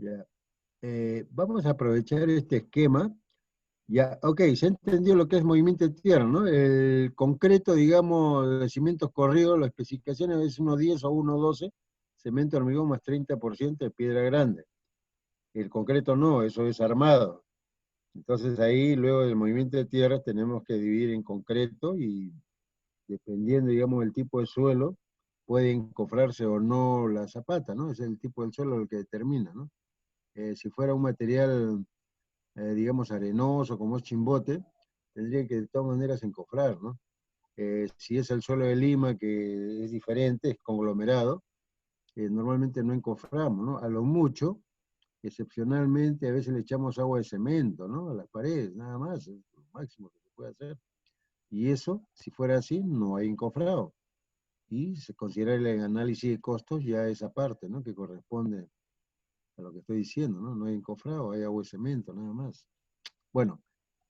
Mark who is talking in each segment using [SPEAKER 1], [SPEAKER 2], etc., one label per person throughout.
[SPEAKER 1] Ya. Vamos a aprovechar este esquema. Ya, ok, se entendió lo que es movimiento de tierra, ¿no? El concreto, digamos, de cimientos corridos, las especificaciones es 1,10 o 1,12, cemento hormigón más 30% de piedra grande. El concreto no, eso es armado. Entonces ahí, luego del movimiento de tierra, tenemos que dividir en concreto y dependiendo, digamos, del tipo de suelo, puede encofrarse o no la zapata, ¿no? Es el tipo del suelo el que determina, ¿no? Si fuera un material, digamos, arenoso, como es Chimbote, tendría que de todas maneras encofrar, ¿no? Si es el suelo de Lima, que es diferente, es conglomerado, normalmente no encoframos, ¿no? A lo mucho, excepcionalmente, a veces le echamos agua de cemento, ¿no? A las paredes, nada más, es lo máximo que se puede hacer. Y eso, si fuera así, no hay encofrado. Y se considera el análisis de costos ya esa parte, ¿no? Que corresponde a lo que estoy diciendo, ¿no? No hay encofrado, hay agua de cemento, nada más. Bueno,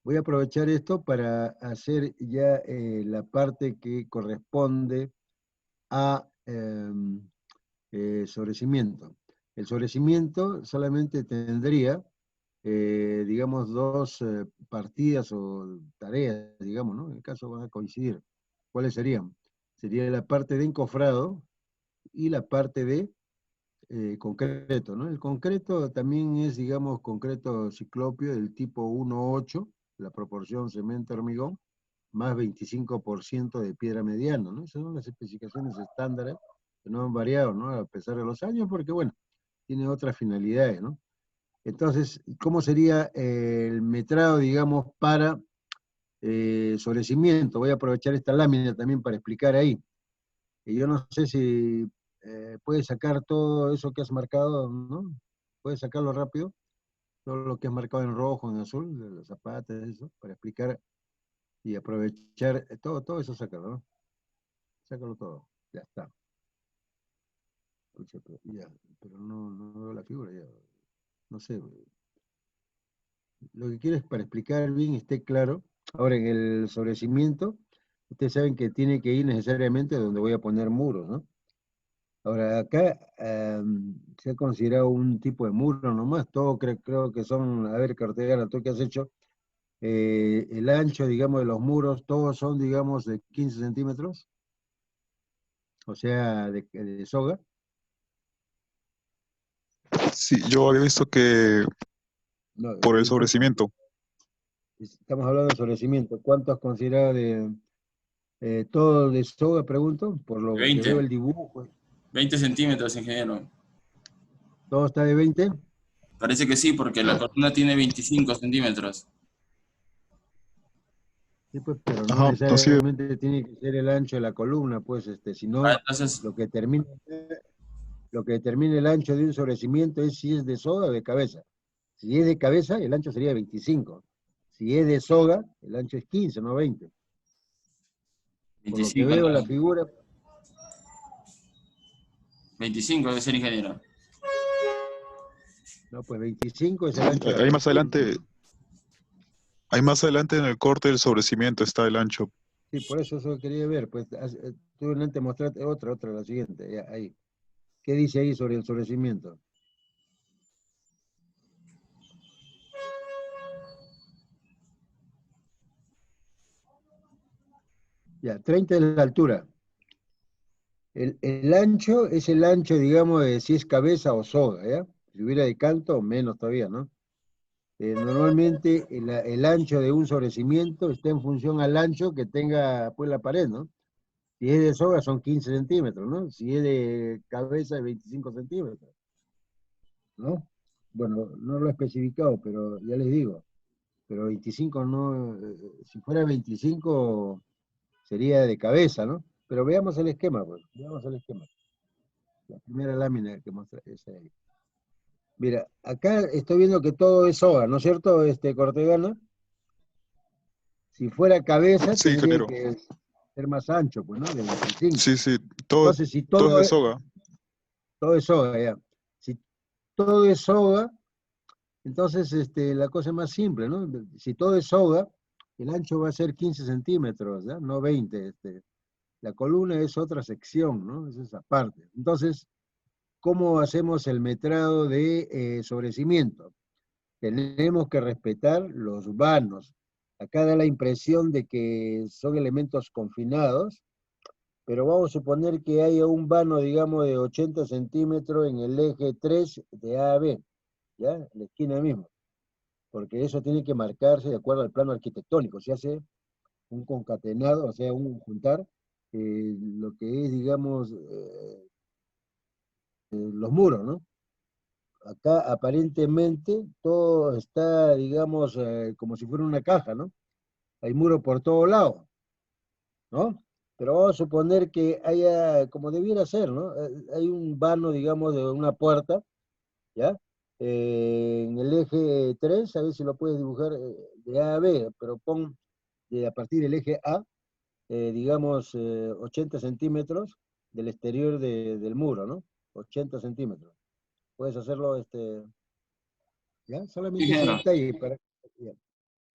[SPEAKER 1] voy a aprovechar esto para hacer ya la parte que corresponde a sobrecimiento. El sobrecimiento solamente tendría, digamos, dos partidas o tareas, digamos, ¿no? En el caso van a coincidir. ¿Cuáles serían? Sería la parte de encofrado y la parte de concreto, ¿no? El concreto también es, digamos, concreto ciclopio del tipo 1,8, la proporción cemento-hormigón, más 25% de piedra mediana, ¿no? Esas son las especificaciones estándares que no han variado, ¿no? A pesar de los años, porque, bueno, tiene otras finalidades, ¿no? Entonces, ¿cómo sería el metrado, digamos, para sobrecimiento? Voy a aprovechar esta lámina también para explicar ahí. Y yo no sé si puedes sacar todo eso que has marcado, ¿no? Puedes sacarlo rápido, todo lo que has marcado en rojo, en azul, de los zapatos, eso, para explicar y aprovechar, todo eso sácalo, ¿no? Sácalo todo, ya está. Pucha, pero no veo la figura, ya, no sé. Lo que quiero es para explicar bien, esté claro. Ahora, en el sobrecimiento, ustedes saben que tiene que ir necesariamente donde voy a poner muros, ¿no? Ahora, acá se ha considerado un tipo de muro nomás, todo creo que son, a ver, Cartegana, tú que has hecho, el ancho, digamos, de los muros, todos son, digamos, de 15 centímetros, o sea, de soga.
[SPEAKER 2] Sí, yo había visto que
[SPEAKER 1] No,
[SPEAKER 2] por el
[SPEAKER 1] disculpa,
[SPEAKER 2] sobrecimiento.
[SPEAKER 1] estamos hablando de sobrecimiento. ¿Cuánto has considerado de todo de soga, pregunto? Por lo que
[SPEAKER 3] 20,
[SPEAKER 1] veo el dibujo,
[SPEAKER 3] 20 centímetros, ingeniero.
[SPEAKER 1] todo está de 20.
[SPEAKER 3] Parece que sí, porque la columna tiene 25 centímetros.
[SPEAKER 1] Sí, pues, pero no
[SPEAKER 2] Ajá, así
[SPEAKER 1] necesariamente tiene que ser el ancho de la columna, pues,
[SPEAKER 3] Ah,
[SPEAKER 1] sino
[SPEAKER 3] entonces,
[SPEAKER 1] lo que termina, lo que determina el ancho de un sobrecimiento es si es de soga o de cabeza. Si es de cabeza, el ancho sería 25. Si es de soga, el ancho es 15, no 20. Por lo que
[SPEAKER 3] 25,
[SPEAKER 1] veo la figura,
[SPEAKER 3] 25 debe ser, ingeniero.
[SPEAKER 1] no, pues 25 es el ancho de la
[SPEAKER 2] ahí más
[SPEAKER 1] columna,
[SPEAKER 2] adelante,
[SPEAKER 1] ¿no?
[SPEAKER 2] ahí más adelante en el corte del sobrecimiento está el ancho.
[SPEAKER 1] Sí, por eso quería ver, pues tú antes mostraste otra, la siguiente, ya, ahí. ¿Qué dice ahí sobre el sobrecimiento? Ya, 30 es la altura. El ancho es el ancho, digamos, de si es cabeza o soga, ¿ya? Si hubiera de canto, menos todavía, ¿no? Normalmente el ancho de un sobrecimiento está en función al ancho que tenga pues la pared, ¿no? Si es de soga son 15 centímetros, ¿no? Si es de cabeza es 25 centímetros, ¿no? Bueno, no lo he especificado, pero ya les digo, pero 25 no, si fuera 25 sería de cabeza, ¿no? Pero veamos el esquema, pues, veamos el esquema. La primera lámina que muestra esa ahí. Mira, acá estoy viendo que todo es soga, ¿no es cierto, Cortegana? Si fuera cabeza,
[SPEAKER 2] Sí,
[SPEAKER 1] tendría
[SPEAKER 2] ingeniero.
[SPEAKER 1] que ser más ancho, pues, ¿no? De 25.
[SPEAKER 2] Sí, sí,
[SPEAKER 1] Entonces, si
[SPEAKER 2] todo es
[SPEAKER 1] todo
[SPEAKER 2] de
[SPEAKER 1] es,
[SPEAKER 2] soga.
[SPEAKER 1] todo es soga, ya. Si todo es soga, entonces la cosa es más simple, ¿no? Si todo es soga, el ancho va a ser 15 centímetros, ¿ya? No 20. La columna es otra sección, ¿no? Es esa parte. Entonces, ¿cómo hacemos el metrado de sobrecimiento? Tenemos que respetar los vanos. Acá da la impresión de que son elementos confinados, pero vamos a suponer que haya un vano, digamos, de 80 centímetros en el eje 3 de A a B, ¿ya? En la esquina mismo, porque eso tiene que marcarse de acuerdo al plano arquitectónico. Se hace un concatenado, o sea, un juntar, lo que es, digamos, los muros, ¿no? Acá aparentemente todo está, digamos, como si fuera una caja, ¿no? Hay muros por todos lados, ¿no? Pero vamos a suponer que haya, como debiera ser, ¿no? Hay un vano, digamos, de una puerta, ¿ya? En el eje 3, a ver si lo puedes dibujar de A a B, pero pon a partir del eje A, digamos, 80 centímetros del exterior del muro, ¿no? 80 centímetros. Puedes hacerlo, ¿ya?
[SPEAKER 3] Sí,
[SPEAKER 1] Solamente ese
[SPEAKER 3] claro.
[SPEAKER 1] detalle para... ya.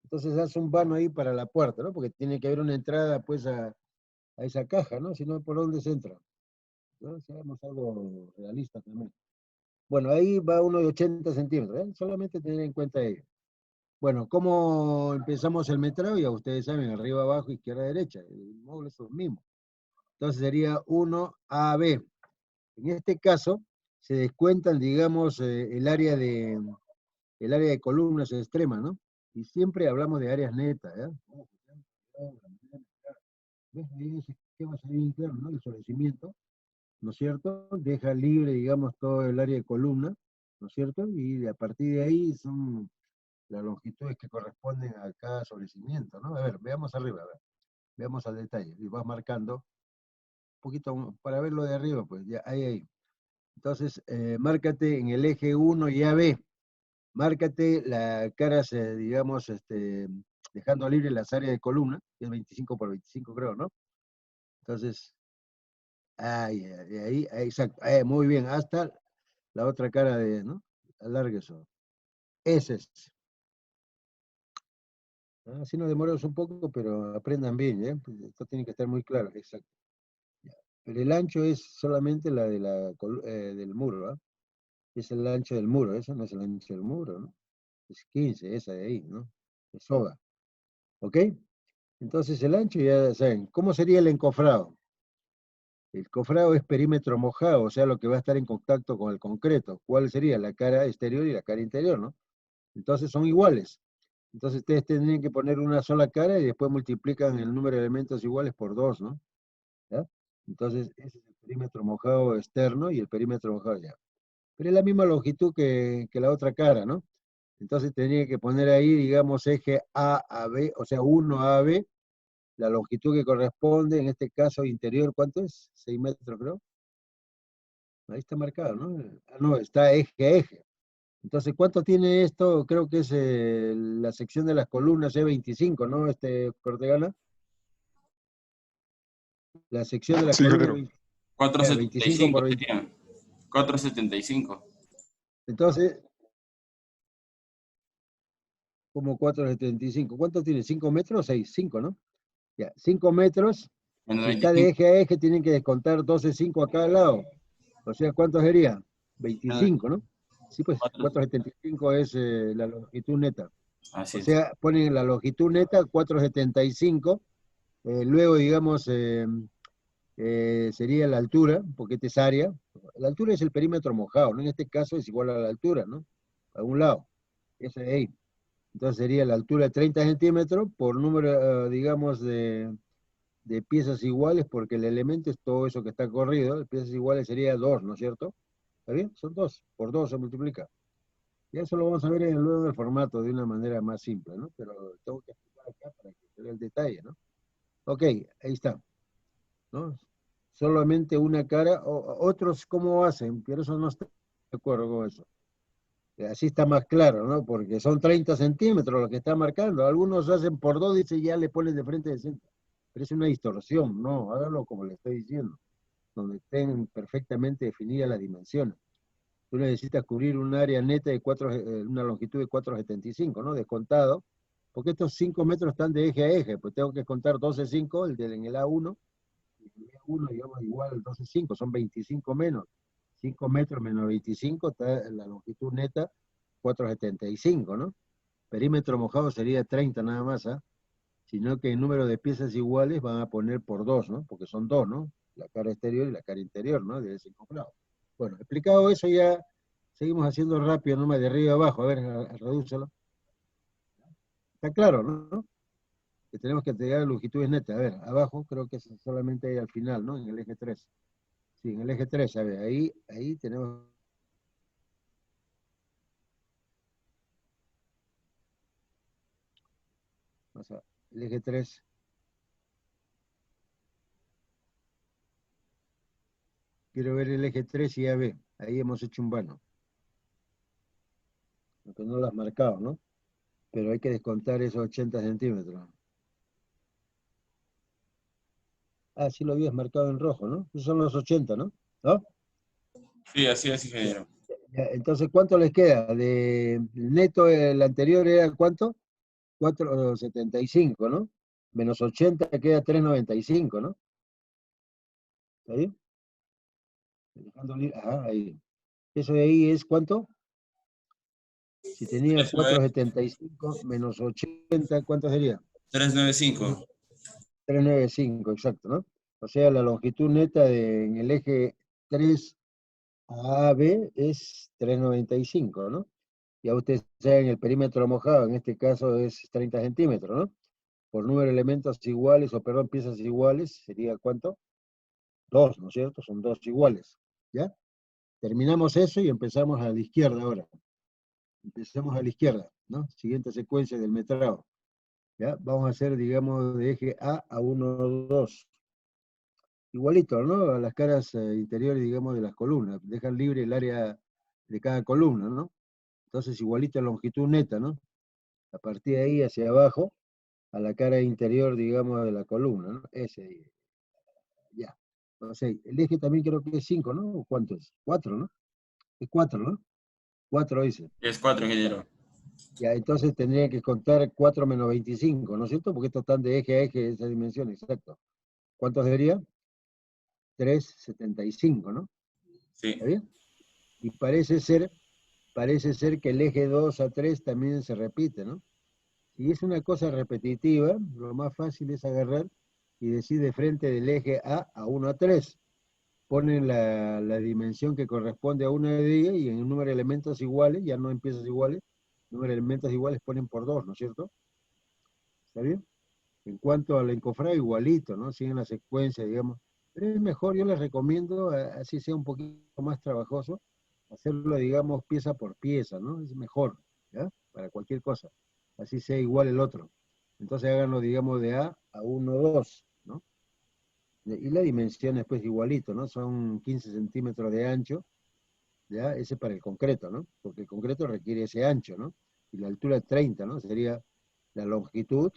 [SPEAKER 1] Entonces hace un vano ahí para la puerta, ¿no? Porque tiene que haber una entrada, pues, a esa caja, ¿no? Si no, ¿por dónde se entra? ¿No? Si hagamos algo realista también. Bueno, ahí va uno de 80 centímetros, ¿eh? Solamente tener en cuenta ello. Bueno, ¿cómo empezamos el metrado? Ya ustedes saben, arriba, abajo, izquierda, derecha. El módulo es lo mismo. Entonces sería 1AB. En este caso, se descuentan, digamos, el área de columnas extremas, ¿no? Y siempre hablamos de áreas netas, ¿ya? ¿Ves? Ahí ese esquema se ve bien claro, ¿no? El sobrecimiento, ¿no es cierto? Deja libre, digamos, todo el área de columna, ¿no es cierto? Y a partir de ahí son las longitudes que corresponden a cada sobrecimiento, ¿no? A ver, veamos arriba, a ver, veamos al detalle. Y vas marcando un poquito para verlo de arriba, pues ya, ahí. Entonces, márcate en el eje 1 y AB, márcate las caras, digamos, dejando libre las áreas de columna, que es 25 por 25 creo, ¿no? Entonces, ahí, exacto, muy bien, hasta la otra cara de, ¿no? Alargue eso. Ese es. Así nos demoramos un poco, pero aprendan bien, ¿eh? Pues esto tiene que estar muy claro, exacto. Ya. Pero el ancho es solamente la de del muro, ¿ah? Es el ancho del muro, eso no es el ancho del muro, ¿no? Es 15, esa de ahí, ¿no? Es soga, ¿ok? Entonces el ancho ya saben, ¿cómo sería el encofrado? El cofrado es perímetro mojado, o sea, lo que va a estar en contacto con el concreto. ¿Cuál sería? La cara exterior y la cara interior, ¿no? Entonces son iguales. Entonces ustedes tendrían que poner una sola cara y después multiplican el número de elementos iguales por 2, ¿no? ¿Ya? Entonces ese es el perímetro mojado externo y el perímetro mojado ya. Pero es la misma longitud que la otra cara, ¿no? Entonces tendría que poner ahí, digamos, eje A a B, o sea, 1 A a B, la longitud que corresponde, en este caso interior, ¿cuánto es? 6 metros, creo. Ahí está marcado, ¿no? Ah, no, está eje a eje. Entonces, ¿cuánto tiene esto? Creo que es la sección de las columnas E25, ¿no? Cortegana. La sección de las
[SPEAKER 2] Sí,
[SPEAKER 1] columnas
[SPEAKER 2] ingeniero.
[SPEAKER 1] 25
[SPEAKER 3] 4,75
[SPEAKER 1] por 20.
[SPEAKER 3] serían. 4,75.
[SPEAKER 1] Entonces, como 4,75. ¿Cuánto tiene? ¿5 metros? 6, 5, ¿no? Ya, 5 metros.
[SPEAKER 3] Menos
[SPEAKER 1] Si está de
[SPEAKER 3] 25.
[SPEAKER 1] eje a eje, tienen que descontar 12,5 a cada lado. O sea, ¿cuánto sería? 25, ¿no? Sí, pues
[SPEAKER 3] 4.
[SPEAKER 1] 4,75 es la longitud neta.
[SPEAKER 3] Así
[SPEAKER 1] O
[SPEAKER 3] es.
[SPEAKER 1] sea, ponen la longitud neta 4,75. Luego, digamos, sería la altura, porque esta es área. La altura es el perímetro mojado, ¿no? En este caso es igual a la altura, ¿no? A un lado. Ese de ahí. Entonces sería la altura de 30 centímetros por número, digamos, de piezas iguales, porque el elemento es todo eso que está corrido. Piezas iguales sería 2, ¿no es cierto? ¿Está bien? Son 2. Por 2 se multiplica. Y eso lo vamos a ver luego en el formato de una manera más simple, ¿no? Pero tengo que explicar acá para que se vea el detalle, ¿no? Ok, ahí está, ¿no? Solamente una cara, otros cómo hacen, pero eso no estoy de acuerdo con eso. Así está más claro, ¿no? Porque son 30 centímetros lo que está marcando. Algunos hacen por 2, dice, ya le ponen de frente de centro. Pero es una distorsión, no, háganlo como le estoy diciendo, donde estén perfectamente definidas las dimensiones. Tú necesitas cubrir un área neta de una longitud de 4,75, ¿no? Descontado, porque estos 5 metros están de eje a eje, pues tengo que contar 12,5, en el A1, y el A1, digamos, igual 12,5, son 25 menos. 5 metros menos 25, está la longitud neta 4,75, ¿no? Perímetro mojado sería 30 nada más, ¿ah? Sino que el número de piezas iguales van a poner por 2, ¿no? Porque son dos, ¿no? La cara exterior y la cara interior, ¿no? De ese acoplado. Bueno, explicado eso ya, seguimos haciendo rápido, nomás de arriba a abajo. A ver, redúcelo. Está claro, ¿no? Que tenemos que entregar longitudes netas. A ver, abajo creo que es solamente ahí al final, ¿no? En el eje 3. Sí, en el eje 3, a ver, ahí tenemos... O sea, el eje 3. Quiero ver el eje 3 y AB. Ahí hemos hecho un vano. Aunque no lo has marcado, ¿no? Pero hay que descontar esos 80 centímetros. Ah, sí lo habías marcado en rojo, ¿no? Esos son los 80, ¿no? ¿No?
[SPEAKER 3] Sí, así es, ingeniero.
[SPEAKER 1] Ya, entonces, ¿cuánto les queda? De el neto, el anterior era ¿cuánto? 4,75, ¿no? Menos 80 queda 3,95, ¿no? ¿Está bien? Ajá, ahí. Eso de ahí es ¿cuánto? Si tenía 4,75 menos 80, ¿cuánto sería?
[SPEAKER 3] 395.
[SPEAKER 1] 3,95, exacto, ¿no? O sea, la longitud neta en el eje 3 a B es 3,95, ¿no? Ya ustedes saben, el perímetro mojado, en este caso es 30 centímetros, ¿no? Por número de elementos iguales, o perdón, piezas iguales, sería ¿cuánto? 2, ¿no es cierto? Son 2 iguales, ¿ya? Terminamos eso y empezamos a la izquierda ahora. Empezamos a la izquierda, ¿no? Siguiente secuencia del metrado. ¿Ya? Vamos a hacer, digamos, de eje A 1, 2. Igualito, ¿no? A las caras interiores, digamos, de las columnas. Dejan libre el área de cada columna, ¿no? Entonces, igualito a longitud neta, ¿no? A partir de ahí hacia abajo, a la cara interior, digamos, de la columna, ¿no? Ese, ya. O sea, el eje también creo que es 5, ¿no? ¿O cuánto es? 4, ¿no? Es 4, ¿no? 4 dice.
[SPEAKER 3] Es 4, ingeniero.
[SPEAKER 1] Ya, entonces tendría que contar 4 menos 25, ¿no es cierto? Porque estos están de eje a eje, esa dimensión, exacto. ¿Cuánto sería? 3,75, ¿no?
[SPEAKER 3] Sí.
[SPEAKER 1] ¿Está bien? Y parece ser que el eje 2 a 3 también se repite, ¿no? Si es una cosa repetitiva, lo más fácil es agarrar y decir de frente del eje a 1 a 3. Ponen la dimensión que corresponde a una de ellas y en el número de elementos iguales, ya no en piezas iguales, número de elementos iguales ponen por 2, ¿no es cierto? ¿Está bien? En cuanto al encofrado, igualito, ¿no? Siguen la secuencia, digamos. Pero es mejor, yo les recomiendo, así sea un poquito más trabajoso, hacerlo, digamos, pieza por pieza, ¿no? Es mejor, ¿ya? Para cualquier cosa. Así sea igual el otro. Entonces háganlo, digamos, de A 1, 2, ¿no? Y la dimensión es pues igualito, ¿no? Son 15 centímetros de ancho, ¿ya? Ese para el concreto, ¿no? Porque el concreto requiere ese ancho, ¿no? Y la altura es 30, ¿no? Sería la longitud,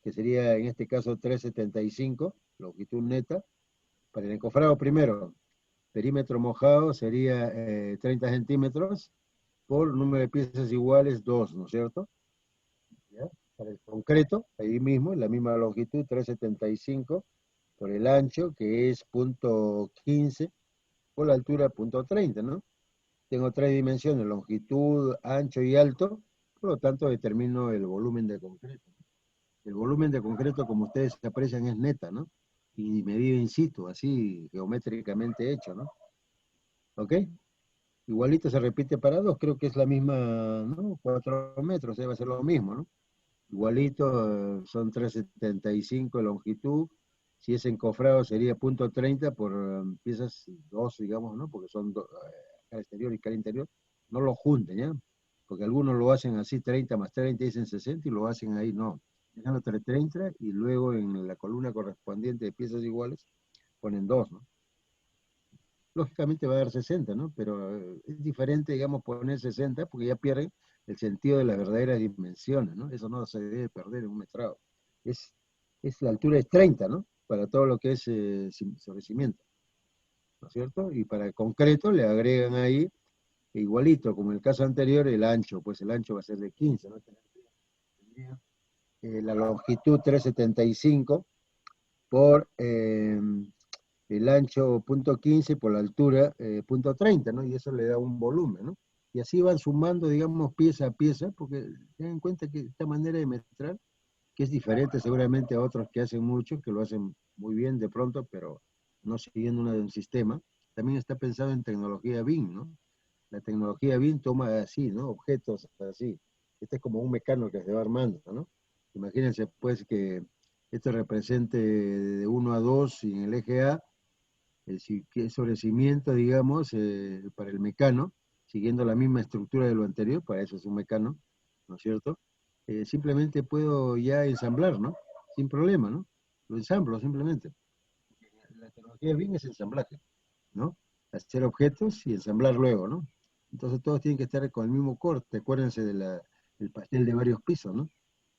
[SPEAKER 1] que sería en este caso 3,75, longitud neta. Para el encofrado primero, perímetro mojado sería 30 centímetros por número de piezas iguales 2, ¿no es cierto? ¿Ya? Para el concreto, ahí mismo, la misma longitud, 3,75 por el ancho, que es punto 15, por la altura, punto 30, ¿no? Tengo tres dimensiones, longitud, ancho y alto, por lo tanto determino el volumen de concreto. El volumen de concreto, como ustedes aprecian, es neta, ¿no? Y medido in situ, así geométricamente hecho, ¿no? ¿Ok? Igualito se repite para dos, creo que es la misma, ¿no? 4 metros, debe ser lo mismo, ¿no? Igualito, son 3,75 de longitud. Si es encofrado sería punto 30 por piezas 2, digamos, ¿no? Porque son cara exterior y cara interior. No lo junten, ¿ya? Porque algunos lo hacen así, 30 más 30, dicen 60 y lo hacen ahí, no. Dejan los 30 y luego en la columna correspondiente de piezas iguales ponen 2, ¿no? Lógicamente va a dar 60, ¿no? Pero es diferente, digamos, poner 60 porque ya pierde el sentido de las verdaderas dimensiones, ¿no? Eso no se debe perder en un metrado. Es, la altura es 30, ¿no? Para todo lo que es sobre cimiento, ¿no es cierto? Y para el concreto le agregan ahí, igualito, como en el caso anterior, el ancho, pues el ancho va a ser de 15, ¿no? Tendría, la longitud 3,75 por el ancho punto 15 por la altura punto 30, ¿no? Y eso le da un volumen, ¿no? Y así van sumando, digamos, pieza a pieza, porque ten en cuenta que esta manera de metrar, que es diferente seguramente a otros que hacen mucho, que lo hacen muy bien de pronto, pero no siguiendo un sistema, también está pensado en tecnología BIM, ¿no? La tecnología BIM toma así, ¿no? Objetos así. Este es como un mecano que se va armando, ¿no? Imagínense, pues, que esto represente de 1 a 2 y en el eje A, que sobrecimiento, digamos, para el mecano, siguiendo la misma estructura de lo anterior, para eso es un mecano, ¿no es cierto? Simplemente puedo ya ensamblar, ¿no? Sin problema, ¿no? Lo ensamblo simplemente. La tecnología BIM es ensamblaje, ¿no? Hacer objetos y ensamblar luego, ¿no? Entonces todos tienen que estar con el mismo corte, acuérdense del pastel de varios pisos, ¿no?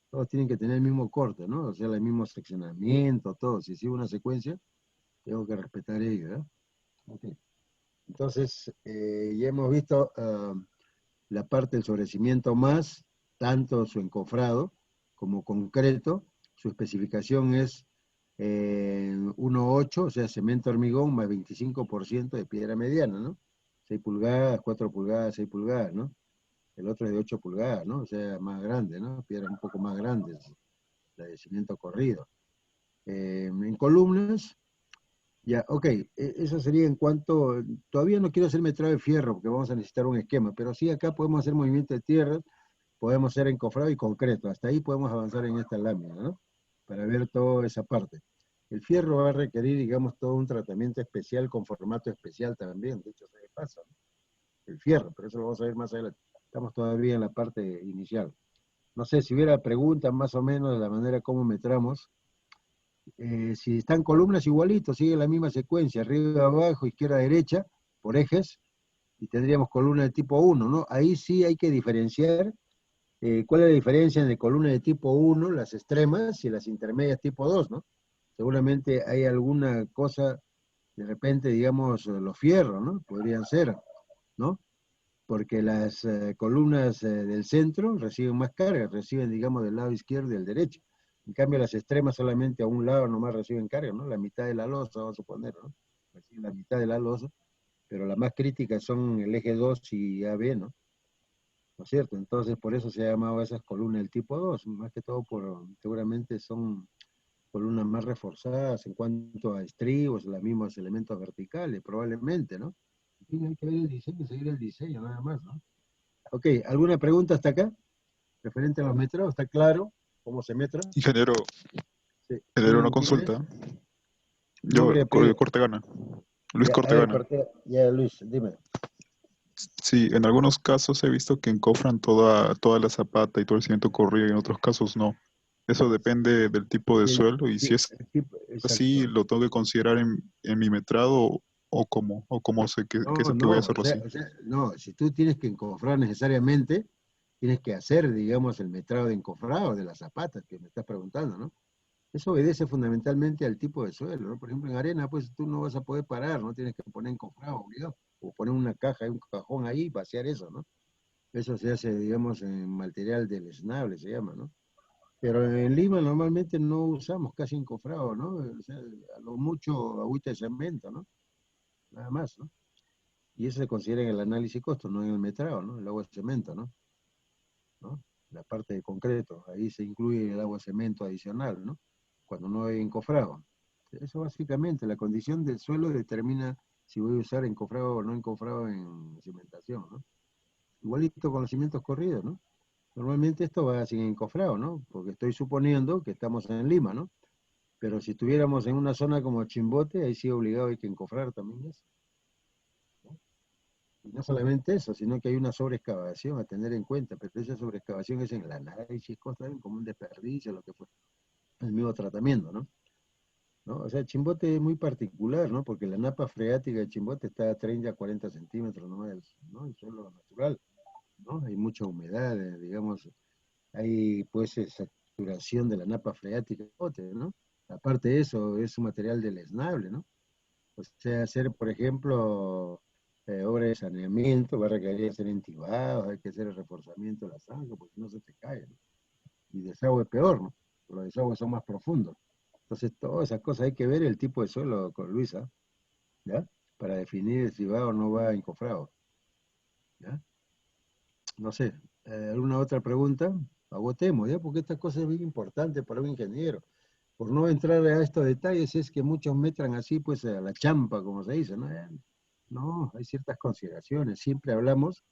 [SPEAKER 1] Todos tienen que tener el mismo corte, ¿no? O sea, el mismo seccionamiento, todo. Si sigo una secuencia, tengo que respetar ello, ¿no? Okay. Entonces, ya hemos visto la parte del sobrecimiento más, tanto su encofrado como concreto. Su especificación es 1,8, o sea, cemento hormigón más 25% de piedra mediana, ¿no? 6 pulgadas, 4 pulgadas, 6 pulgadas, ¿no? El otro es de 8 pulgadas, ¿no? O sea, más grande, ¿no? Piedras un poco más grandes, la de cimiento corrido. En columnas, ya, ok, eso sería en cuanto, todavía no quiero hacer metrado de fierro, porque vamos a necesitar un esquema, pero sí acá podemos hacer movimiento de tierra, podemos hacer encofrado y concreto, hasta ahí podemos avanzar en esta lámina, ¿no? Para ver toda esa parte. El fierro va a requerir, digamos, todo un tratamiento especial con formato especial también, de hecho se le pasa, ¿no? El fierro, pero eso lo vamos a ver más adelante. Estamos todavía en la parte inicial. No sé si hubiera preguntas más o menos de la manera como metramos. Si están columnas igualitos, sigue la misma secuencia, arriba, abajo, izquierda, derecha, por ejes, y tendríamos columna de tipo 1, ¿no? Ahí sí hay que diferenciar cuál es la diferencia entre columna de tipo 1, las extremas, y las intermedias tipo 2, ¿no? Seguramente hay alguna cosa, de repente, digamos, los fierros, ¿no? Podrían ser, ¿no? Porque las columnas del centro reciben más carga, reciben, digamos, del lado izquierdo y del derecho. En cambio, las extremas solamente a un lado nomás reciben carga, ¿no? La mitad de la losa, vamos a suponer, ¿no? Reciben la mitad de la losa, pero las más críticas son el eje 2 y AB, ¿no? ¿No es cierto? Entonces, por eso se ha llamado esas columnas del tipo 2, más que todo por, seguramente son columnas más reforzadas en cuanto a estribos, los mismos elementos verticales, probablemente, ¿no? Sí, hay que ver el diseño y seguir el diseño, nada más, ¿no? Ok, ¿alguna pregunta hasta acá? Referente a los metros, ¿está claro cómo se metra?
[SPEAKER 2] Ingeniero,
[SPEAKER 1] Sí.
[SPEAKER 2] genero una
[SPEAKER 1] ¿Quién es?
[SPEAKER 2] consulta. Yo,
[SPEAKER 1] Nombre y apellido.
[SPEAKER 2] Cortegana. Luis
[SPEAKER 1] Ya, a ver,
[SPEAKER 2] Cortegana.
[SPEAKER 1] ya Luis, dime.
[SPEAKER 2] Sí, en algunos casos he visto que encofran toda la zapata y todo el cimiento corrido y en otros casos no. Eso depende del tipo de suelo y si
[SPEAKER 1] Sí,
[SPEAKER 2] es así,
[SPEAKER 1] exacto.
[SPEAKER 2] lo tengo que considerar en mi metrado o cómo sé
[SPEAKER 1] No,
[SPEAKER 2] que voy a
[SPEAKER 1] no,
[SPEAKER 2] hacerlo así.
[SPEAKER 1] no, si tú tienes que encofrar necesariamente, tienes que hacer, digamos, el metrado de encofrado de las zapatas que me estás preguntando, ¿no? Eso obedece fundamentalmente al tipo de suelo, ¿no? Por ejemplo, en arena, pues tú no vas a poder parar, ¿no? Tienes que poner encofrado, obligado, o poner una caja, un cajón ahí y vaciar eso, ¿no? Eso se hace, digamos, en material deleznable, se llama, ¿no? Pero en Lima normalmente no usamos casi encofrado, ¿no? O sea, a lo mucho agüita de cemento, ¿no? Nada más, ¿no? Y eso se considera en el análisis costo, no en el metrado, ¿no? El agua de cemento, ¿no? ¿No? La parte de concreto, ahí se incluye el agua de cemento adicional, ¿no? Cuando no hay encofrado. Eso básicamente, la condición del suelo determina si voy a usar encofrado o no encofrado en cimentación, ¿no? Igualito con los cimientos corridos, ¿no? Normalmente esto va sin encofrado, ¿no? Porque estoy suponiendo que estamos en Lima, ¿no? Pero si estuviéramos en una zona como Chimbote, ahí sí obligado hay que encofrar también eso, ¿no? Y no solamente eso, sino que hay una sobreexcavación a tener en cuenta, pero esa sobreexcavación es en el análisis, cosas como un desperdicio, lo que fue, el mismo tratamiento, ¿no? ¿No? O sea, Chimbote es muy particular, ¿no? Porque la napa freática de Chimbote está a 30 a 40 centímetros, ¿no? El suelo natural, ¿no? Hay mucha humedad, digamos, hay pues saturación de la napa freática, ¿no? Aparte de eso, es un material deleznable, ¿no? O sea, hacer, por ejemplo, obra de saneamiento, va a requerir hacer entibados, hay que hacer el reforzamiento de la zanja, porque no se te cae, ¿no? Y desagüe peor, ¿no? Los desagües son más profundos. Entonces, todas esas cosas hay que ver el tipo de suelo con Luisa. ¿ya? Para definir si va o no va encofrado, ¿ya? No sé, ¿alguna otra pregunta? Agotemos, ¿ya? Porque esta cosa es bien importante para un ingeniero. Por no entrar a estos detalles es que muchos metan así, pues, a la champa, como se dice, ¿no? No, hay ciertas consideraciones. Siempre hablamos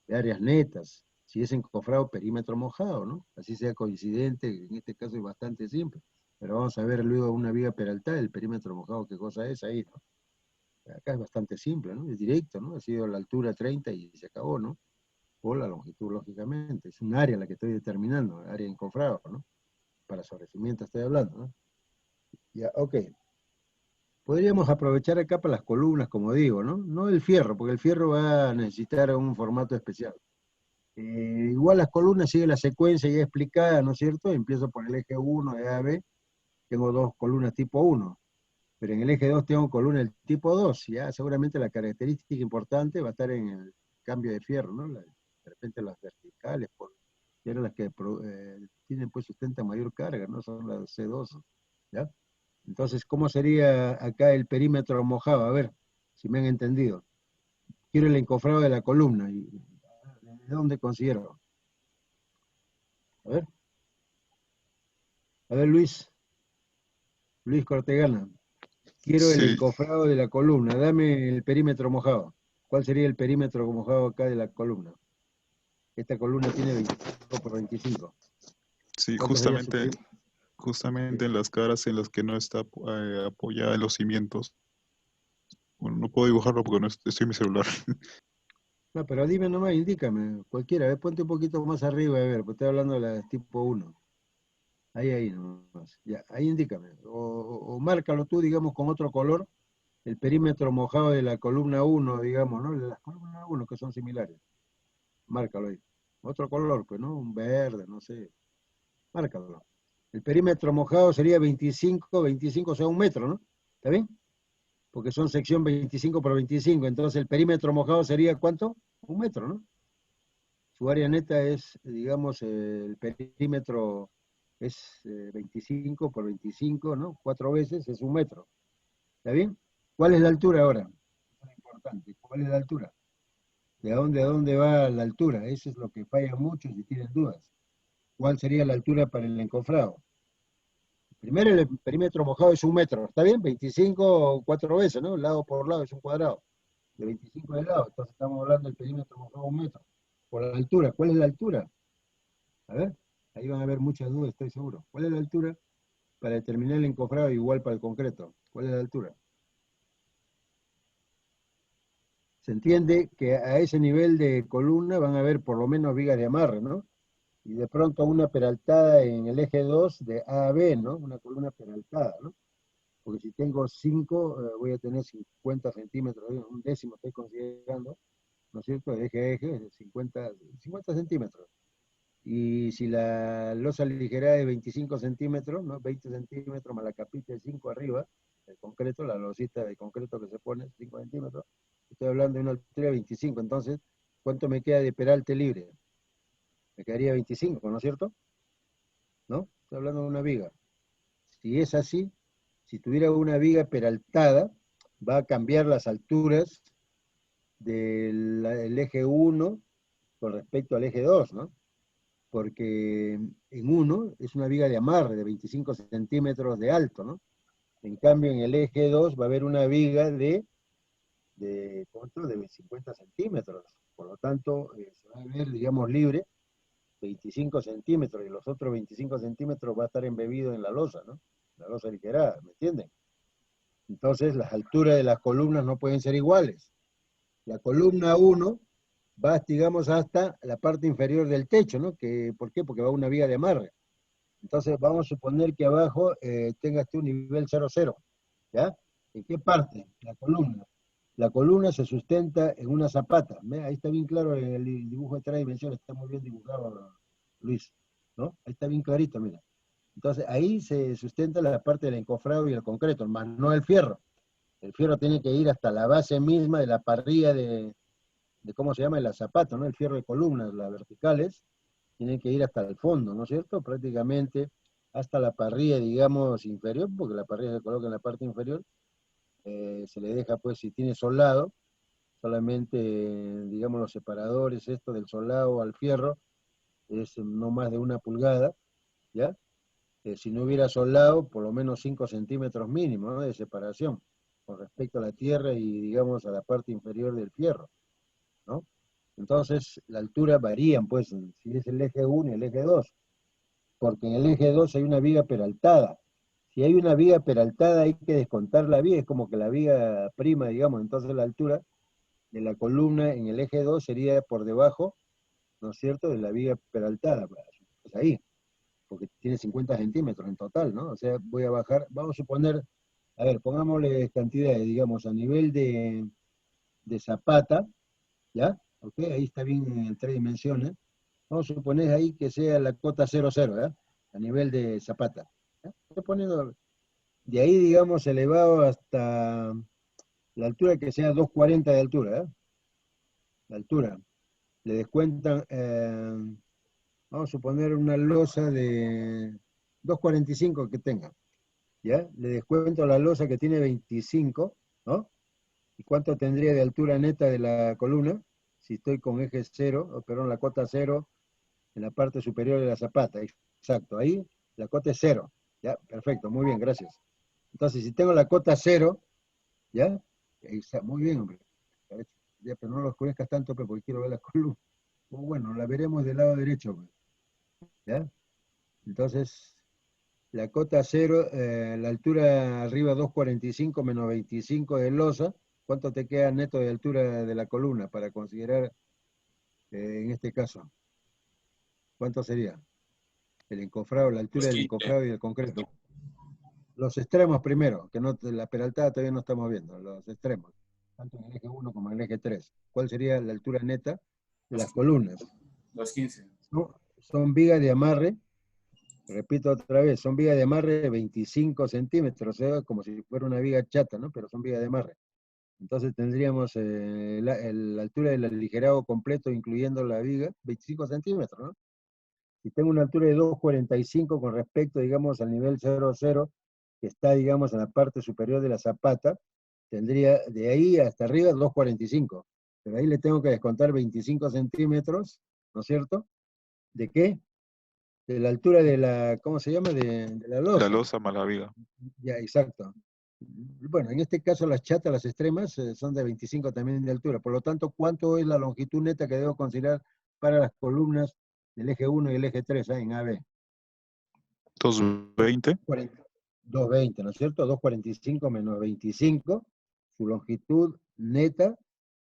[SPEAKER 1] de áreas netas, si es encofrado, perímetro mojado, ¿no? Así sea coincidente, en este caso es bastante simple. Pero vamos a ver luego una viga peraltada, el perímetro mojado, qué cosa es ahí, ¿no? Acá es bastante simple, ¿no? Es directo, ¿no? Ha sido la altura 30 y se acabó, ¿no? O la longitud, lógicamente. Es un área la que estoy determinando, área encofrado, ¿no? Para sobrecimiento estoy hablando, ¿no? Ya, ok. Podríamos aprovechar acá para las columnas, como digo, ¿no? No el fierro, porque el fierro va a necesitar un formato especial. Igual las columnas siguen la secuencia ya explicada, ¿no es cierto? Empiezo por el eje 1 de AB, tengo dos columnas tipo 1, pero en el eje 2 tengo columna del tipo 2, ya seguramente la característica importante va a estar en el cambio de fierro, ¿no? De repente las verticales, que eran las que tienen pues sustentan mayor carga, ¿no? Son las C2, ¿ya? Entonces, ¿cómo sería acá el perímetro mojado? A ver, si me han entendido. Quiero el encofrado de la columna, y ¿de dónde considero? A ver Luis Cortegana. Quiero el
[SPEAKER 2] Sí,
[SPEAKER 1] encofrado de la columna, dame el perímetro mojado. ¿Cuál sería el perímetro mojado acá de la columna? Esta columna tiene 25 por 25.
[SPEAKER 2] sí,
[SPEAKER 1] ¿Cuánto sería su
[SPEAKER 2] justamente,
[SPEAKER 1] perímetro?
[SPEAKER 2] justamente
[SPEAKER 1] Sí.
[SPEAKER 2] en las caras en las que no está apoyada en los cimientos. Bueno, no puedo dibujarlo porque no estoy en mi celular.
[SPEAKER 1] No, pero dime nomás, indícame, cualquiera, a ver, ponte un poquito más arriba, a ver, porque estoy hablando de la tipo 1. Ahí nomás. Ya, ahí indícame. O márcalo tú, digamos, con otro color, el perímetro mojado de la columna 1, digamos, ¿no? De las columnas 1 que son similares. Márcalo ahí. Otro color, pues, ¿no? Un verde, no sé. Márcalo. El perímetro mojado sería 25, o sea, 1 metro, ¿no? ¿Está bien? Porque son sección 25 por 25. Entonces el perímetro mojado sería ¿cuánto? 1 metro, ¿no? Su área neta es, digamos, el perímetro es 25 por 25, ¿no? 4 veces es 1 metro. ¿Está bien? ¿Cuál es la altura ahora? Eso es importante. ¿Cuál es la altura? ¿De dónde a dónde va la altura? Eso es lo que falla mucho si tienen dudas. ¿Cuál sería la altura para el encofrado? Primero el perímetro mojado es 1 metro, ¿está bien? 25 4 veces, ¿no? Lado por lado es un cuadrado. De 25 de lado, entonces estamos hablando del perímetro mojado 1 metro. Por la altura, ¿cuál es la altura? A ver, ahí van a haber muchas dudas, estoy seguro. ¿Cuál es la altura para determinar el encofrado igual para el concreto? ¿Cuál es la altura? Se entiende que a ese nivel de columna van a haber por lo menos vigas de amarre, ¿no? Y de pronto una peraltada en el eje 2 de A a B, ¿no? Una columna peraltada, ¿no? Porque si tengo 5, voy a tener 50 centímetros, un décimo estoy considerando, ¿no es cierto? De eje a eje, 50 centímetros. Y si la losa ligera es 25 centímetros, ¿no? 20 centímetros más la capita de 5 arriba, el concreto, la losita de concreto que se pone, 5 centímetros, estoy hablando de una altura de 25. Entonces, ¿cuánto me queda de peralte libre? Me quedaría 25, ¿no es cierto? ¿No? Estoy hablando de una viga. Si es así, si tuviera una viga peraltada, va a cambiar las alturas del eje 1 con respecto al eje 2, ¿no? Porque en uno es una viga de amarre de 25 centímetros de alto, ¿no? En cambio, en el eje 2 va a haber una viga ¿cuánto? De 50 centímetros. Por lo tanto, se va a ver, digamos, libre 25 centímetros y los otros 25 centímetros va a estar embebido en la losa, ¿no? La losa ligerada, ¿me entienden? Entonces, las alturas de las columnas no pueden ser iguales. La columna 1 va, digamos, hasta la parte inferior del techo, ¿no? ¿Por qué? Porque va una viga de amarre. Entonces, vamos a suponer que abajo tengas tú un nivel 0,0, ¿ya? ¿En qué parte? La columna. La columna se sustenta en una zapata. ¿Ve? Ahí está bien claro en el dibujo de 3 dimensiones, está muy bien dibujado, Luis, ¿no? Ahí está bien clarito, mira. Entonces, ahí se sustenta la parte del encofrado y el concreto, más no el fierro. El fierro tiene que ir hasta la base misma de la parrilla de ¿cómo se llama? La zapata, ¿no? El fierro de columnas, las verticales, tienen que ir hasta el fondo, ¿no es cierto? Prácticamente hasta la parrilla, digamos, inferior, porque la parrilla se coloca en la parte inferior, se le deja, pues, si tiene soldado, solamente, digamos, los separadores, esto del soldado al fierro, es no más de 1 pulgada, ¿ya? Si no hubiera soldado, por lo menos 5 centímetros mínimo, ¿no?, de separación con respecto a la tierra y, digamos, a la parte inferior del fierro, ¿no? Entonces, la altura varían, pues, si es el eje 1 y el eje 2, porque en el eje 2 hay una viga peraltada. Si hay una viga peraltada, hay que descontar la viga, es como que la viga prima, digamos, entonces la altura de la columna en el eje 2 sería por debajo, ¿no es cierto?, de la viga peraltada, pues ahí, porque tiene 50 centímetros en total, ¿no? O sea, voy a bajar, vamos a suponer, a ver, pongámosle cantidades, digamos, a nivel de zapata, ¿ya? Ok, ahí está bien en 3 dimensiones. Vamos a suponer ahí que sea la cota 00, ¿ya? A nivel de zapata. ¿Ya? Estoy poniendo de ahí, digamos, elevado hasta la altura que sea 240 de altura, ¿ya? La altura. Le descuentan, vamos a suponer una losa de 245 que tenga, ¿ya? Le descuento la losa que tiene 25, ¿no? ¿Y cuánto tendría de altura neta de la columna? Si estoy con eje 0, o perdón, la cota 0, en la parte superior de la zapata. Exacto, ahí la cota es 0. ¿Ya? Perfecto, muy bien, gracias. Entonces, si tengo la cota 0, ¿ya? Muy bien, hombre. Ya, pero no lo oscurezcas tanto, pues, porque quiero ver la columna. Bueno, la veremos del lado derecho, pues, ¿ya? Entonces, la cota 0, la altura arriba 245 menos 25 de losa, ¿cuánto te queda neto de altura de la columna para considerar, en este caso? ¿Cuánto sería? El encofrado, la altura
[SPEAKER 3] Los
[SPEAKER 1] del
[SPEAKER 3] 15.
[SPEAKER 1] encofrado y el concreto. Los extremos primero, que no, la peraltada todavía no estamos viendo, los extremos, tanto en el eje 1 como en el eje 3. ¿Cuál sería la altura neta de las columnas?
[SPEAKER 3] Los 15.
[SPEAKER 1] Son vigas de amarre, repito otra vez, son vigas de amarre de 25 centímetros, o sea, como si fuera una viga chata, ¿no? Pero son vigas de amarre. Entonces tendríamos la altura del aligerado completo, incluyendo la viga, 25 centímetros, ¿no? Si tengo una altura de 2,45 con respecto, digamos, al nivel 00, que está, digamos, en la parte superior de la zapata, tendría de ahí hasta arriba 2,45. Pero ahí le tengo que descontar 25 centímetros, ¿no es cierto? ¿De qué? De la altura de la, ¿cómo se llama? De la
[SPEAKER 2] La
[SPEAKER 1] losa.
[SPEAKER 2] losa más la viga.
[SPEAKER 1] Ya, exacto. Bueno, en este caso las chatas, las extremas, son de 25 también de altura. Por lo tanto, ¿cuánto es la longitud neta que debo considerar para las columnas del eje 1 y el eje 3 en AB?
[SPEAKER 2] 220.
[SPEAKER 1] 220, ¿no es cierto? 245 menos 25, su longitud neta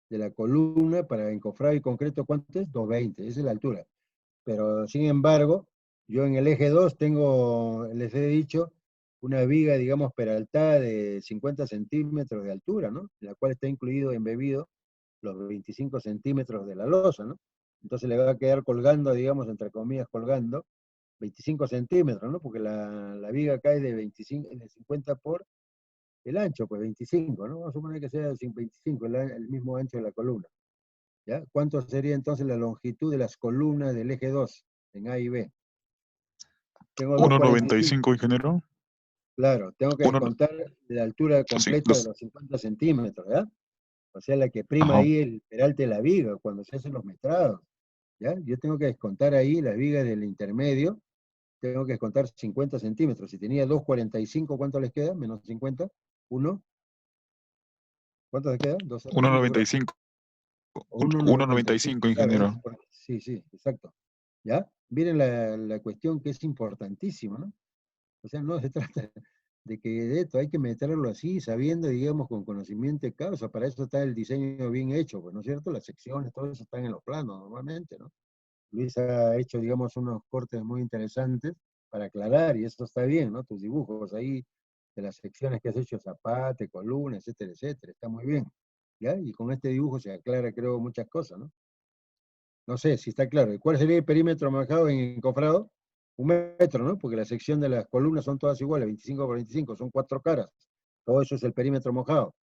[SPEAKER 1] de la columna para encofrado y concreto, ¿cuánto es? 220, esa es la altura. Pero, sin embargo, yo en el eje 2 tengo, les he dicho, una viga, digamos, peraltada de 50 centímetros de altura, ¿no? En la cual está incluido, embebido, los 25 centímetros de la losa, ¿no? Entonces le va a quedar colgando, digamos, entre comillas, colgando, 25 centímetros, ¿no? Porque la viga cae de 25, de 50 por el ancho, pues 25, ¿no? Vamos a suponer que sea 25, el mismo ancho de la columna. ¿Ya? ¿Cuánto sería entonces la longitud de las columnas del eje 2 en A y B? Tengo 2,45.
[SPEAKER 2] 1,95, ingeniero.
[SPEAKER 1] Claro, tengo que
[SPEAKER 2] Uno,
[SPEAKER 1] descontar la altura
[SPEAKER 2] sí,
[SPEAKER 1] completa de los 50 centímetros, ¿ya? O sea, la que prima
[SPEAKER 2] ajá.
[SPEAKER 1] ahí el peralte de la viga cuando se hacen los metrados, ¿ya? Yo tengo que descontar ahí la viga del intermedio, tengo que descontar 50 centímetros. Si tenía 2,45, ¿cuánto les queda? Menos 50, 1. ¿Cuánto les queda? 2,01, creo.
[SPEAKER 2] 1,95.
[SPEAKER 1] O 1,95,
[SPEAKER 2] 1,95,
[SPEAKER 1] claro,
[SPEAKER 2] ingeniero.
[SPEAKER 1] sí, sí, exacto. ¿Ya? Miren la cuestión que es importantísima, ¿no? O sea, no se trata de que de esto hay que meterlo así, sabiendo, digamos, con conocimiento de causa. Para eso está el diseño bien hecho, pues, ¿no es cierto? Las secciones, todo eso están en los planos normalmente, ¿no? Luis ha hecho, digamos, unos cortes muy interesantes para aclarar, y eso está bien, ¿no? Tus dibujos ahí, de las secciones que has hecho, zapate, columna, etcétera, etcétera, está muy bien, ¿ya? Y con este dibujo se aclara, creo, muchas cosas, ¿no? No sé si está claro. ¿Y cuál sería el perímetro manejado en encofrado? 1 metro, ¿no? Porque la sección de las columnas son todas iguales, 25 por 25, son 4 caras. Todo eso es el perímetro mojado.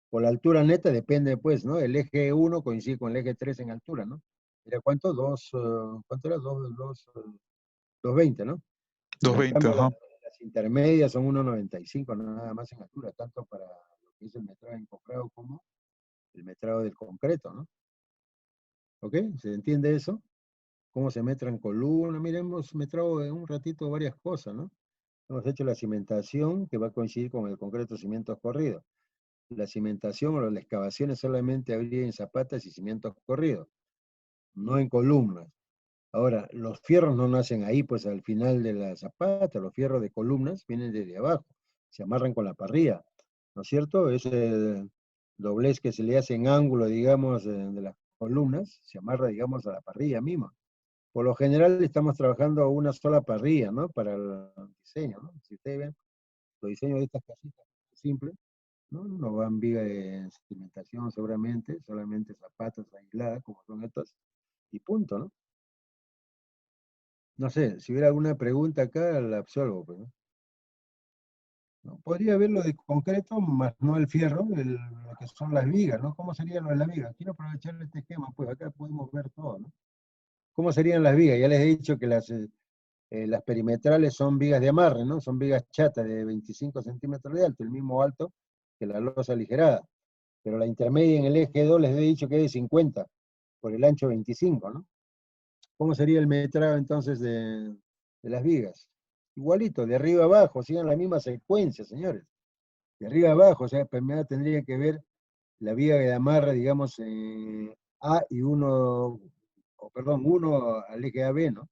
[SPEAKER 1] Por la altura neta depende, pues, ¿no? El eje 1 coincide con el eje 3 en altura, ¿no? ¿Era cuánto? ¿Cuánto era? 220, ¿no? Pero en
[SPEAKER 2] 220,
[SPEAKER 1] cambio
[SPEAKER 2] ajá.
[SPEAKER 1] las intermedias son 1,95 nada más en altura, tanto para que es el metrado encofrado como el metrado del concreto, ¿no? ¿Ok? ¿Se entiende eso? ¿Cómo se metran columnas? Miren, hemos metrado en un ratito varias cosas, ¿no? Hemos hecho la cimentación, que va a coincidir con el concreto cimientos corridos. La cimentación o las excavaciones solamente habría en zapatas y cimientos corridos, no en columnas. Ahora, los fierros no nacen ahí, pues al final de la zapata, los fierros de columnas vienen desde abajo, se amarran con la parrilla, ¿no es cierto? Ese doblez que se le hace en ángulo, digamos, de las columnas, se amarra, digamos, a la parrilla misma. Por lo general estamos trabajando a una sola parrilla, ¿no? Para el diseño, ¿no? Si ustedes ven, los diseños de estas casitas simples, ¿no? No van viga de cimentación seguramente, solamente zapatas aisladas, como son estas, y punto, ¿no? No sé, si hubiera alguna pregunta acá, la absolvo, pues, ¿no? ¿No? Podría haber lo de concreto, más no el fierro, lo que son las vigas, ¿no? ¿Cómo sería lo de las vigas? Quiero aprovechar este esquema, pues acá podemos ver todo, ¿no? ¿Cómo serían las vigas? Ya les he dicho que las perimetrales son vigas de amarre, ¿no? Son vigas chatas de 25 centímetros de alto, el mismo alto que la losa aligerada. Pero la intermedia en el eje 2 les he dicho que es de 50, por el ancho 25, ¿no? ¿Cómo sería el metrado entonces de las vigas? Igualito, de arriba abajo, sigan la misma secuencia, señores. De arriba abajo, o sea, primero tendría que ver la viga de amarre, digamos, A y uno, o perdón, uno al eje AB, ¿no?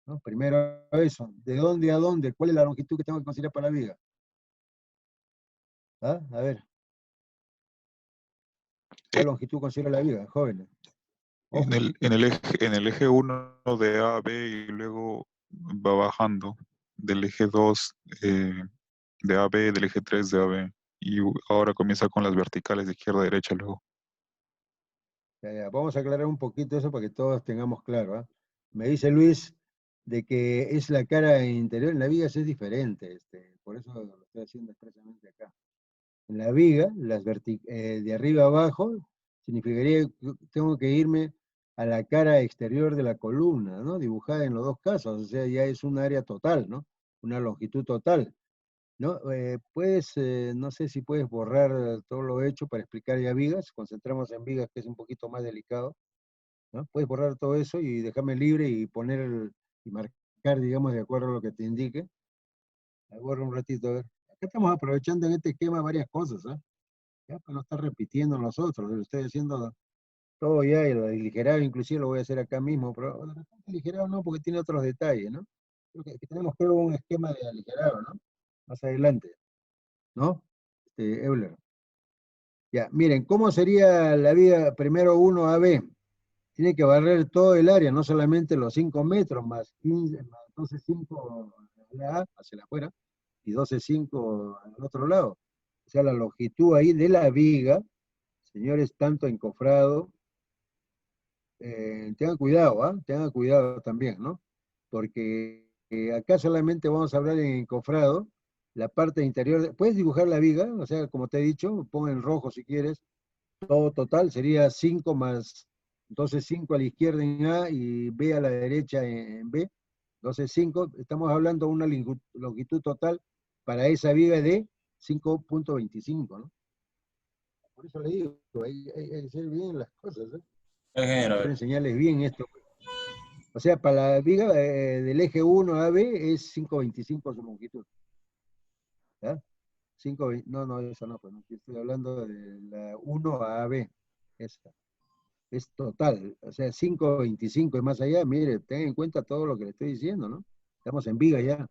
[SPEAKER 1] ¿No? Primero eso, ¿de dónde a dónde? ¿Cuál es la longitud que tengo que considerar para la viga? ¿Ah? A ver, ¿cuál longitud considera la viga, jóvenes?
[SPEAKER 2] En
[SPEAKER 1] Ojo.
[SPEAKER 2] el eje 1 de A a B y luego va bajando del eje 2 de A a B, del eje 3 de A a B. Y ahora comienza con las verticales de izquierda a derecha luego.
[SPEAKER 1] Ya. Vamos a aclarar un poquito eso para que todos tengamos claro, ¿ah? Me dice Luis de que es la cara interior, en la viga es diferente, por eso lo estoy haciendo expresamente acá. En la viga, de arriba a abajo, significaría que tengo que irme a la cara exterior de la columna, ¿no? Dibujada en los dos casos, o sea, ya es un área total, ¿no? Una longitud total, ¿no? No sé si puedes borrar todo lo hecho para explicar ya vigas, concentramos en vigas que es un poquito más delicado, ¿no? Puedes borrar todo eso y dejarme libre y y marcar, digamos, de acuerdo a lo que te indique. Borro un ratito, a ver. Acá estamos aprovechando en este esquema varias cosas, ¿ah? Ya para no estar repitiendo nosotros, lo estoy haciendo todo ya, y el aligerado inclusive lo voy a hacer acá mismo, pero de repente aligerado no, porque tiene otros detalles, ¿no? Creo que tenemos un esquema de aligerado, ¿no? Más adelante, ¿no? Euler. Ya, miren, ¿cómo sería la vía primero 1 a B? Tiene que barrer todo el área, no solamente los 5 metros, más 15, más 12,5 a la A, hacia la afuera, y 12,5 al otro lado. O sea, la longitud ahí de la viga, señores, tanto encofrado, tengan cuidado, ¿ah? Tengan cuidado también, ¿no? Porque acá solamente vamos a hablar en encofrado, la parte interior, puedes dibujar la viga, o sea, como te he dicho, pon en rojo si quieres, todo total sería 5 más, entonces 5 a la izquierda en A y B a la derecha en B, entonces 5, estamos hablando de una longitud total para esa viga de 5,25, ¿no? Por eso le digo, hay que hacer bien las cosas, ¿eh?
[SPEAKER 3] Ingeniero, a
[SPEAKER 1] Quiero
[SPEAKER 3] ver.
[SPEAKER 1] enseñarles bien esto. O sea, para la viga del eje 1 a B es 5,25 su longitud. ¿Ya? 5,20, no, eso no, pues no, estoy hablando de la 1 a B. Esta. Es total, o sea, 5,25 y más allá, mire, ten en cuenta todo lo que le estoy diciendo, ¿no? Estamos en viga ya.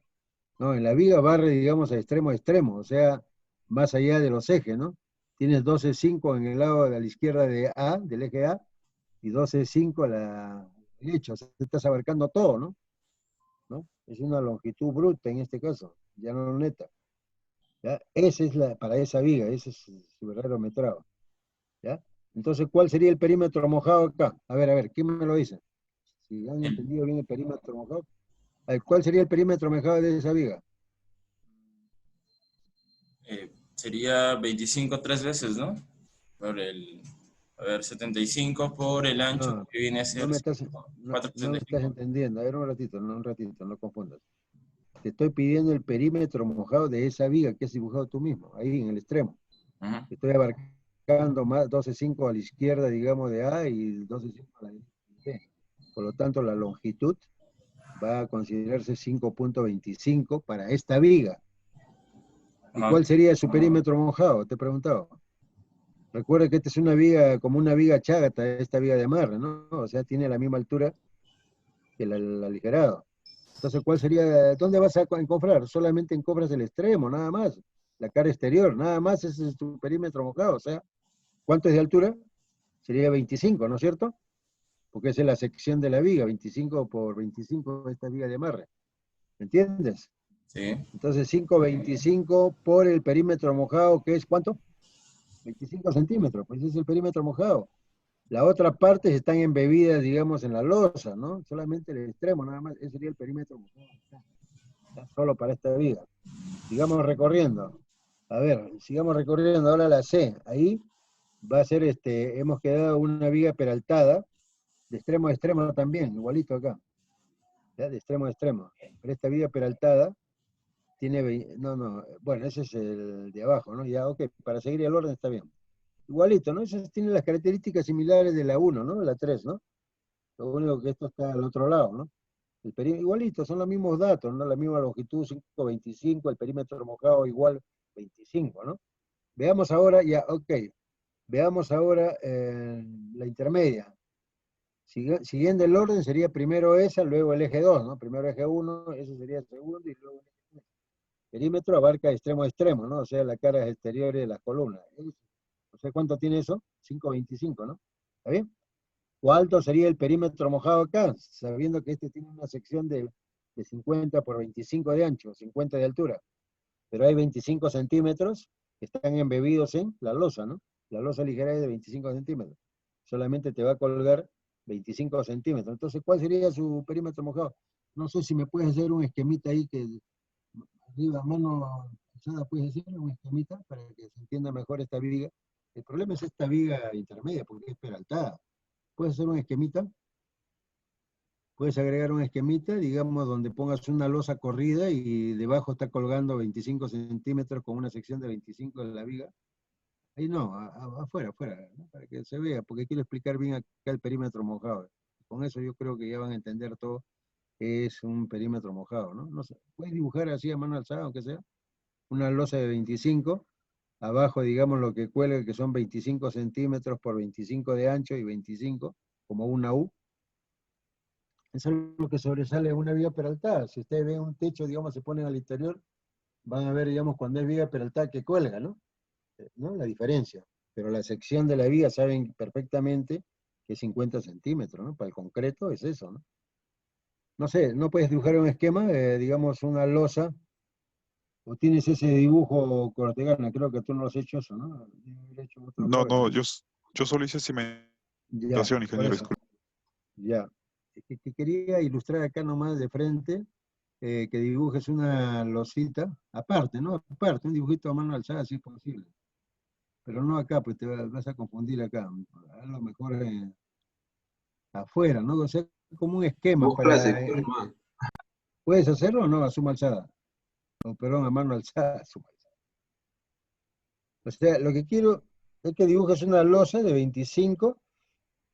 [SPEAKER 1] No, en la viga barre, digamos, a extremo, o sea, más allá de los ejes, ¿no? Tienes 12,5 en el lado de la izquierda de A, del eje A, y 12,5 a la derecha, o sea, estás abarcando todo, ¿no? ¿No? Es una longitud bruta en este caso, ya no neta. ¿Ya? Esa es para esa viga, ese es su verdadero metrado. ¿Ya? Entonces, ¿cuál sería el perímetro mojado acá? A ver, ¿quién me lo dice? Si han
[SPEAKER 3] El-
[SPEAKER 1] entendido bien el perímetro mojado. A ver, ¿cuál sería el perímetro mojado de esa viga?
[SPEAKER 3] sería 25 tres veces, ¿no? Por el, a ver, 75 por el ancho,
[SPEAKER 1] No,
[SPEAKER 3] que viene a
[SPEAKER 1] no
[SPEAKER 3] ser
[SPEAKER 1] me estás, no, no me estás
[SPEAKER 3] 4,75.
[SPEAKER 1] entendiendo. A ver, un ratito, no confundas. te estoy pidiendo el perímetro mojado de esa viga que has dibujado tú mismo, ahí en el extremo.
[SPEAKER 3] Ajá.
[SPEAKER 1] Estoy abarcando más 12,5 a la izquierda, digamos, de A y 12,5 a la derecha de B. Por lo tanto, la longitud va a considerarse 5.25 para esta viga. ¿Y
[SPEAKER 3] Ajá.
[SPEAKER 1] cuál sería su perímetro mojado? Te he preguntado. Recuerda que esta es una viga, como una viga chágata, esta viga de amarre, ¿no? O sea, tiene la misma altura que el aligerado. Entonces, ¿cuál sería? ¿Dónde vas a encofrar? Solamente encofras el extremo, nada más. La cara exterior, nada más, ese es tu perímetro mojado. O sea, ¿cuánto es de altura? Sería 25, ¿no es cierto? Porque esa es la sección de la viga, 25 por 25 esta viga de amarre. ¿Entiendes?
[SPEAKER 3] Sí.
[SPEAKER 1] Entonces 5,25 por el perímetro mojado, ¿qué es cuánto? 25 centímetros, pues ese es el perímetro mojado. La otra parte están embebidas, digamos, en la losa, ¿no? Solamente el extremo, nada más, ese sería el perímetro mojado. Está solo para esta viga. Sigamos recorriendo. A ver, sigamos recorriendo ahora la C. Ahí va a ser, hemos quedado una viga peraltada, de extremo a extremo también, igualito acá. ¿Ya? De extremo a extremo. Pero esta viga peraltada tiene, no, bueno, ese es el de abajo, ¿no? Ya, ok, para seguir el orden está bien. Igualito, ¿no? Esas tienen las características similares de la 1, ¿no? La 3, ¿no? Lo único que esto está al otro lado, ¿no? Igualito, son los mismos datos, ¿no? La misma longitud, 5,25, el perímetro mojado igual 25, ¿no? Veamos ahora, ya, ok. Veamos ahora la intermedia. Siguiendo el orden sería primero esa, luego el eje 2, ¿no? Primero eje 1, ese sería el segundo, y luego el eje 3. Perímetro abarca extremo a extremo, ¿no? O sea, las caras exteriores de las columnas. O sea, ¿cuánto tiene eso? 5,25, ¿no? ¿Está bien? ¿Cuánto sería el perímetro mojado acá? Sabiendo que este tiene una sección de 50 por 25 de ancho, 50 de altura. Pero hay 25 centímetros que están embebidos en la losa, ¿no? La losa ligera es de 25 centímetros. Solamente te va a colgar 25 centímetros. Entonces, ¿cuál sería su perímetro mojado? No sé si me puedes hacer un esquemita ahí que arriba, mano alzada, puedes hacer un esquemita para que se entienda mejor esta viga. El problema es esta viga intermedia porque es peraltada. ¿Puedes hacer un esquemita? Puedes agregar un esquemita, digamos, donde pongas una losa corrida y debajo está colgando 25 centímetros con una sección de 25 de la viga. Ahí no, afuera, ¿no? Para que se vea, porque quiero explicar bien acá el perímetro mojado. Con eso yo creo que ya van a entender todo que es un perímetro mojado, ¿no? No sé, puedes dibujar así a mano alzada, aunque sea, una losa de 25, abajo, digamos, lo que cuelga, que son 25 centímetros por 25 de ancho y 25, como una U. Eso es lo que sobresale de una viga peraltada. Si ustedes ven un techo, digamos, se ponen al interior, van a ver, digamos, cuando es viga peraltada que cuelga, ¿no? ¿No? La diferencia. Pero la sección de la viga saben perfectamente que es 50 centímetros, ¿no? Para el concreto es eso, ¿no? No sé, ¿no puedes dibujar un esquema, digamos, una losa, o tienes ese dibujo Cortegana? Creo que tú no lo has hecho eso, ¿no? Debe haber hecho otro
[SPEAKER 2] No,
[SPEAKER 1] Jorge.
[SPEAKER 2] no, yo solo hice
[SPEAKER 1] Ya,
[SPEAKER 2] cimentación,
[SPEAKER 1] por
[SPEAKER 2] ingeniero,
[SPEAKER 1] eso.
[SPEAKER 2] disculpe.
[SPEAKER 1] Ya. Que quería ilustrar acá nomás de frente, que dibujes una losita, aparte, ¿no? Aparte, un dibujito a mano alzada si es posible. Pero no acá, pues te vas a confundir acá. A lo mejor afuera, ¿no? O sea, como un esquema
[SPEAKER 4] Busca
[SPEAKER 1] para...
[SPEAKER 4] sector más.
[SPEAKER 1] ¿Puedes hacerlo o no? A suma alzada. O, perdón, a mano alzada, a suma alzada. O sea, lo que quiero es que dibujes una losa de 25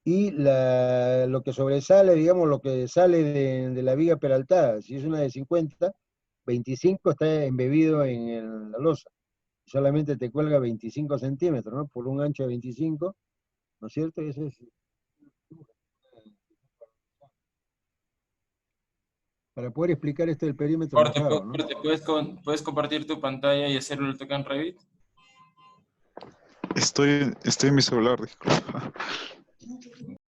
[SPEAKER 1] y lo que sobresale, digamos, lo que sale de la viga peraltada. Si es una de 50, 25 está embebido en la losa. Solamente te cuelga 25 centímetros, ¿no? Por un ancho de 25, ¿no es cierto? Eso es para poder explicar esto del perímetro
[SPEAKER 3] Corte,
[SPEAKER 1] mojado, ¿no?
[SPEAKER 3] corte, ¿puedes compartir tu pantalla y hacerlo el toque en Revit?
[SPEAKER 2] Estoy en mi celular, disculpa.